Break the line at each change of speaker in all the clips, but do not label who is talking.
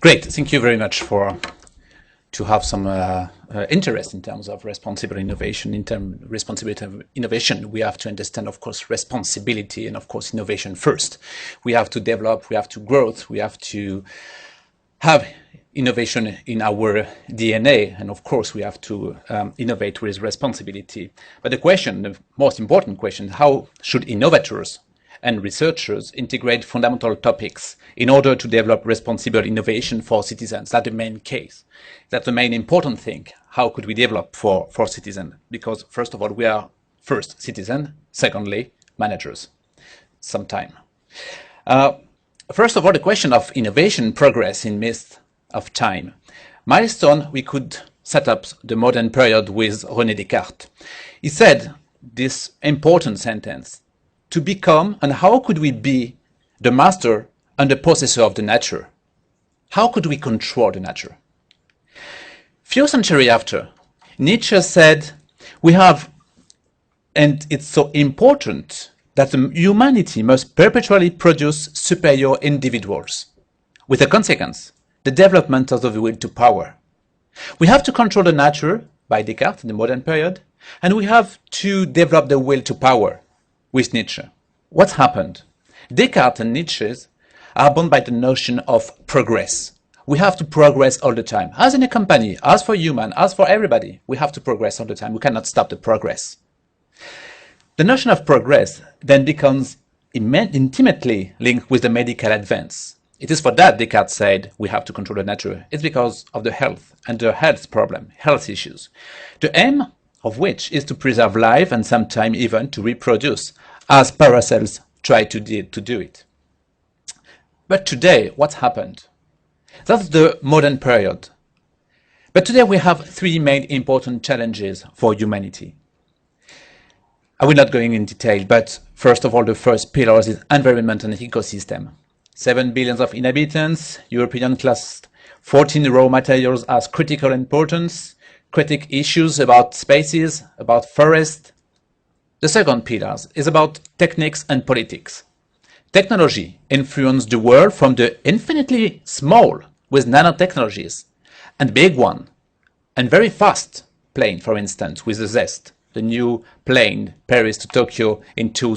Great. Thank you very much for to have some interest in terms of responsible innovation. In terms of responsibility of innovation, we have to understand, of course, responsibility and, of course, innovation first. We have to develop, we have to grow, we have to have innovation in our DNA, and of course, we have to innovate with responsibility. But the question, the most important question, how should innovators and researchers integrate fundamental topics in order to develop responsible innovation for citizens? That's the main case. That's the main important thing. How could we develop for citizens? Because first of all, we are first citizens, secondly, managers, sometime. First of all, the question of innovation progress in midst of time. Milestone, we could set up the modern period with René Descartes. He said this important sentence: to become, and how could we be, the master and the possessor of the nature? How could we control the nature? Few centuries after, Nietzsche said, we have, and it's so important, that humanity must perpetually produce superior individuals, with a consequence, the development of the will to power. We have to control the nature, by Descartes in the modern period, and we have to develop the will to power, with Nietzsche. What happened? Descartes and Nietzsche are bound by the notion of progress. We have to progress all the time. As in a company, as for human, as for everybody, we have to progress all the time. We cannot stop the progress. The notion of progress then becomes intimately linked with the medical advance. It is for that Descartes said we have to control the nature. It's because of the health and the health problem, health issues. The aim of which is to preserve life and sometimes even to reproduce, as Paracelsus tried to do it. But today, what happened? That's the modern period. But today we have three main important challenges for humanity. I will not go in detail, but first of all, the first pillar is environment and ecosystem. 7 billion of inhabitants, European class 14 raw materials as critical importance, critic issues about spaces, about forest. The second pillar is about techniques and politics. Technology influenced the world from the infinitely small with nanotechnologies and big one and very fast plane, for instance, with the Zest, the new plane Paris to Tokyo in 2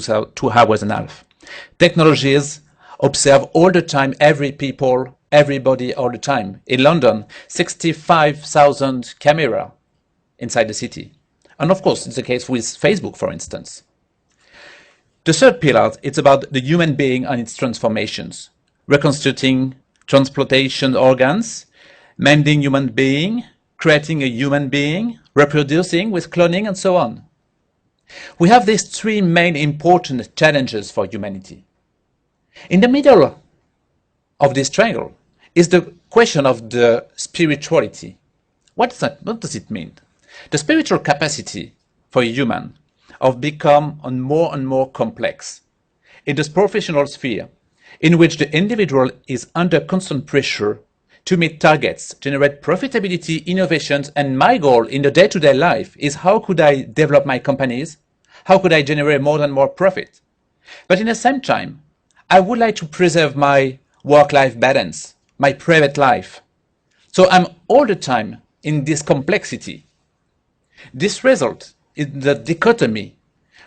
hours and a half. Technologies observe all the time every people, everybody all the time. In London, 65,000 cameras inside the city. And of course, it's the case with Facebook, for instance. The third pillar, it's about the human being and its transformations, reconstructing transplantation organs, mending human being, creating a human being, reproducing with cloning, and so on. We have these three main important challenges for humanity. In the middle of this triangle is the question of the spirituality. What does it mean? The spiritual capacity for a human of become more and more complex. In this professional sphere, in which the individual is under constant pressure to meet targets, generate profitability, innovations, and my goal in the day-to-day life is how could I develop my companies? How could I generate more and more profit? But in the same time, I would like to preserve my work-life balance, my private life. So I'm all the time in this complexity. This result is the dichotomy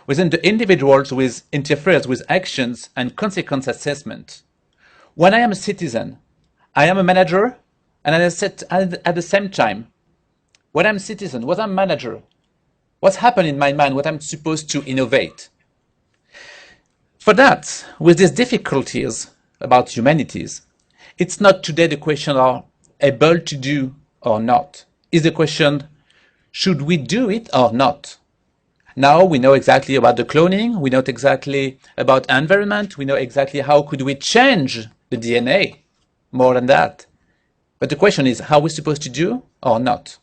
within the individuals with interferes with actions and consequence assessment. When I am a citizen, I am a manager, and at the same time, when I'm a citizen, what I'm a manager, what's happened in my mind, what I'm supposed to innovate. For that, with these difficulties about humanities, it's not today the question of able to do or not. It's the question, should we do it or not? Now we know exactly about the cloning, we know exactly about environment, we know exactly how could we change the DNA, more than that. But the question is, how are we supposed to do or not?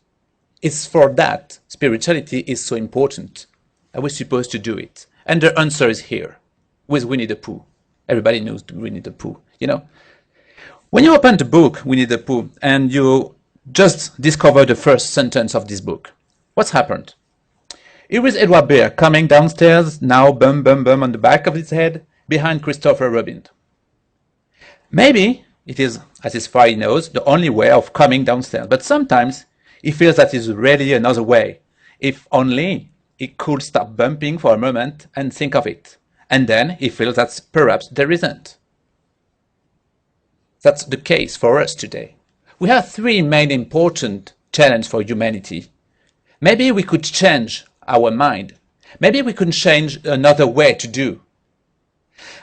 It's for that spirituality is so important. Are we supposed to do it? And the answer is here, with Winnie the Pooh. Everybody knows Winnie the Pooh, you know? When you open the book, Winnie the Pooh, and you just discover the first sentence of this book, what's happened? Here is Edward Bear coming downstairs, now bum bum bum on the back of his head, behind Christopher Robin. Maybe it is, as far as he knows, the only way of coming downstairs. But sometimes he feels that is really another way. If only he could stop bumping for a moment and think of it. And then he feels that perhaps there isn't. That's the case for us today. We have three main important challenges for humanity. Maybe we could change our mind. Maybe we could change another way to do.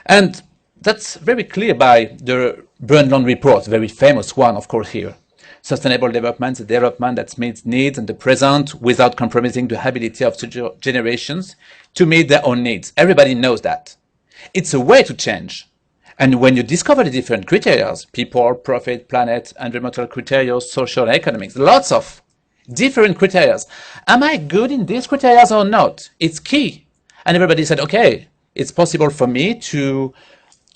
And that's very clear by the Brundtland report, very famous one, of course, here. Sustainable development, the development that meets needs in the present without compromising the ability of future generations to meet their own needs. Everybody knows that. It's a way to change. And when you discover the different criteria, people, profit, planet, environmental criteria, social, economics, lots of different criteria. Am I good in these criteria or not? It's key. And everybody said, okay, it's possible for me to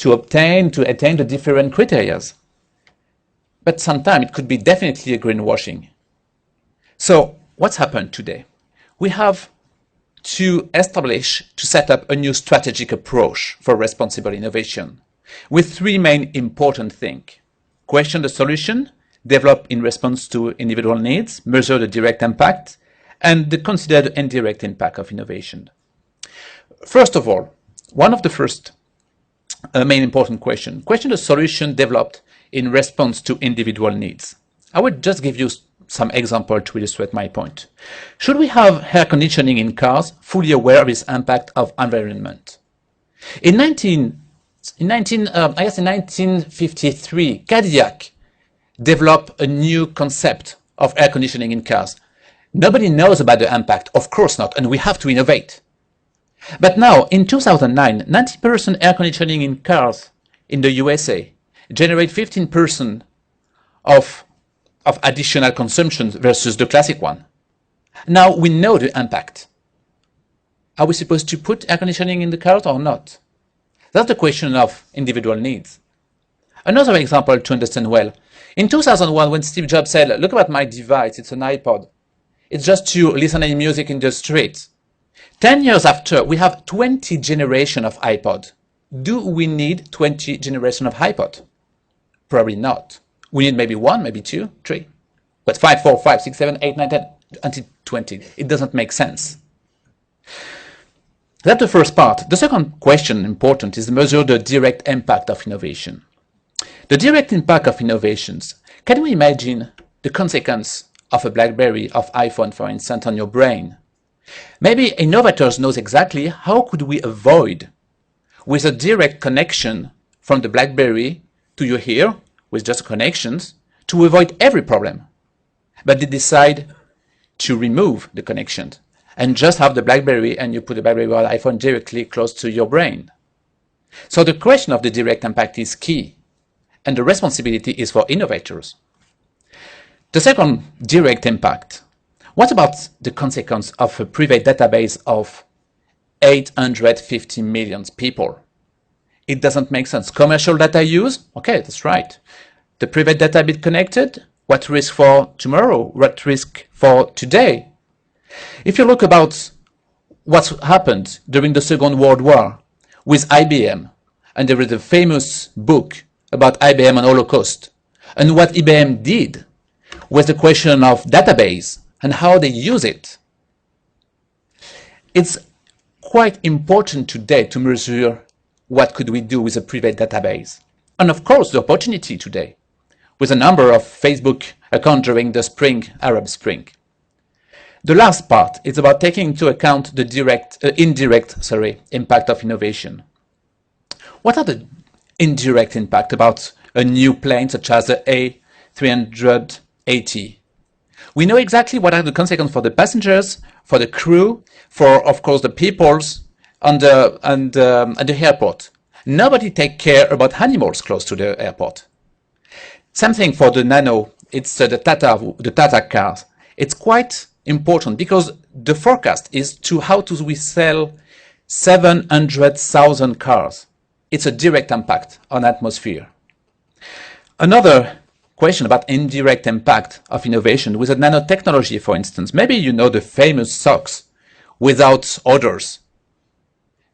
attain the different criteria. But sometimes it could be definitely a greenwashing. So what's happened today? We have to set up a new strategic approach for responsible innovation with three main important things. Question the solution, develop in response to individual needs, measure the direct impact, and consider the indirect impact of innovation. First of all, one of the first main important question the solution developed in response to individual needs. I would just give you some example to illustrate my point. Should we have air conditioning in cars fully aware of its impact of environment? In 1953, Cadillac developed a new concept of air conditioning in cars. Nobody knows about the impact, of course not, and we have to innovate. But now, in 2009, 90% air conditioning in cars in the USA generate 15% of additional consumption versus the classic one. Now we know the impact. Are we supposed to put air conditioning in the cars or not? That's the question of individual needs. Another example to understand well. In 2001, when Steve Jobs said, look about my device, it's an iPod. It's just to listen to music in the street. 10 years after, we have 20 generations of iPod. Do we need 20 generations of iPod? Probably not. We need maybe 1, maybe 2, 3. But 5, 4, 5, 6, 7, 8, 9, 10, until 20. It doesn't make sense. That's the first part. The second question important is to measure the direct impact of innovation. The direct impact of innovations. Can we imagine the consequence of a BlackBerry, of iPhone, for instance, on your brain? Maybe innovators knows exactly how could we avoid with a direct connection from the BlackBerry to your ear, with just connections, to avoid every problem. But they decide to remove the connection and just have the BlackBerry, and you put the BlackBerry or iPhone directly close to your brain. So the question of the direct impact is key, and the responsibility is for innovators. The second, direct impact. What about the consequence of a private database of 850 million people? It doesn't make sense. Commercial data use? Okay, that's right. The private data bit connected? What risk for tomorrow? What risk for today? If you look about what happened during the Second World War with IBM, and there is a famous book about IBM and Holocaust, and what IBM did with the question of database and how they use it. It's quite important today to measure what could we do with a private database. And of course, the opportunity today with a number of Facebook accounts during the Arab Spring. The last part is about taking into account the indirect impact of innovation. What are the indirect impact about a new plane such as the A380? We know exactly what are the consequences for the passengers, for the crew, for, of course, the peoples and the airport. Nobody takes care about animals close to the airport. Something for the Nano, it's the Tata cars. It's quite important because the forecast is how do we sell 700,000 cars. It's a direct impact on atmosphere. Another question about indirect impact of innovation with a nanotechnology, for instance. Maybe you know the famous socks without odors.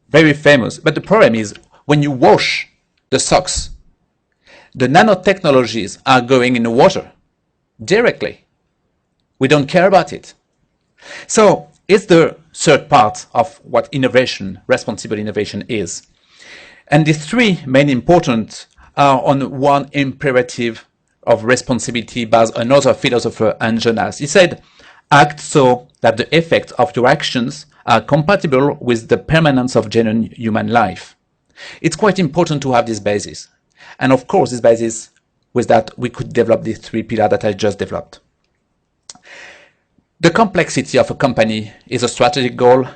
Very famous. But the problem is when you wash the socks, The nanotechnologies are going in the water directly. We don't care about it. So it's the third part of what innovation, responsible innovation is. And the three main important are on one imperative of responsibility by another philosopher, Jonas. He said, act so that the effects of your actions are compatible with the permanence of genuine human life. It's quite important to have this basis. And of course, this basis, with that, we could develop the three pillars that I just developed. The complexity of a company is a strategic goal,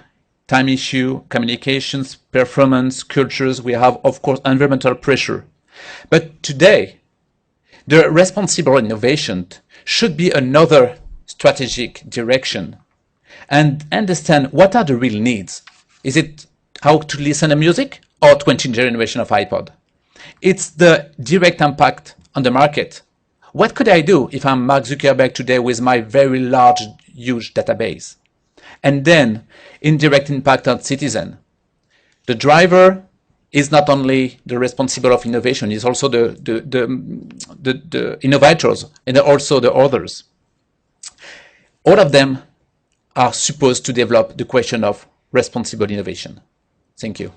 time issue, communications, performance, cultures. We have, of course, environmental pressure. But today, the responsible innovation should be another strategic direction and understand what are the real needs. Is it how to listen to music or 20th generation of iPod? It's the direct impact on the market. What could I do if I'm Mark Zuckerberg today with my very large, huge database? And then indirect impact on citizen. The driver is not only the responsible of innovation, is also the innovators and also the others. All of them are supposed to develop the question of responsible innovation. Thank you.